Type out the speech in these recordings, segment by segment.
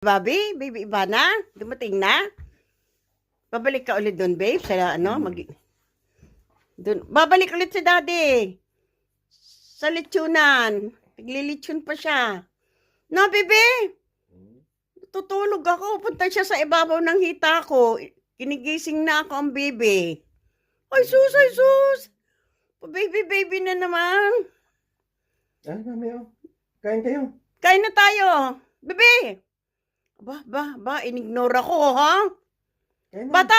Bobby, baby Ivana, dumating na? Babalik ka ulit doon, babe? Sa babalik ulit si daddy. Sa lechonan. Naglilitsyon pa siya. No, baby? Tutulog ako. Punta siya sa ibabaw ng hita ko. Kinigising na ako ang baby. Ay, sus, ay, sus. Baby na naman. Ay, mami, oh. Kain kayo. Kain na tayo. Baby! Inignore ako, ha? Kain na. Bata!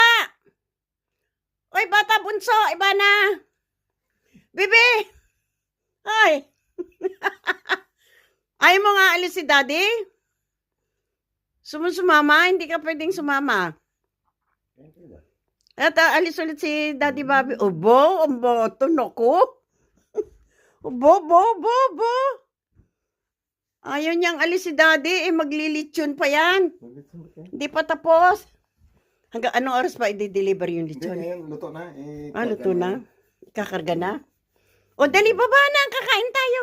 Oy, bata, bunso, Ivana! Bibi! Ay! Ayaw mo nga alis si daddy? Sumama? Hindi ka pwedeng sumama. At alis ulit si Daddy Bobby. Obo, ang boto, naku. Bo. Ayaw niyang alis si daddy, maglilitsyon pa yan. Hindi pa tapos. Hanggang anong oras pa i-deliver yung Hindi, litsyon? ngayon, luto na. Luto na? Kakarga na? O, dali, baba na. Kakain tayo.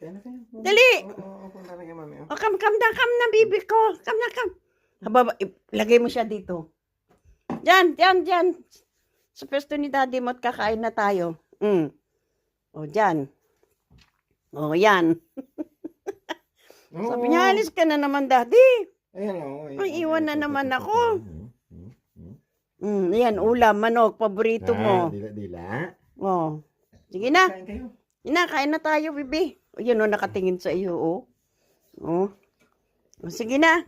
Kain na kayo. Dali. Oo, punta na kayo, mami. O, come na, bibi ko. Come na. Hababa, lagay mo siya dito. Diyan. Sa pwesto ni daddy mo at kakain na tayo. O, diyan. O, yan. Sabi niya, alis ka na naman, daddy. Ayan, oo. Ay, iwan na naman ako. Yan, ulam, manok, paborito mo. Dila. Oh. Sige na. Kain kayo. Kain na tayo, bibi. O, yan o, nakatingin sa iyo, oh. Oh. O, sige na.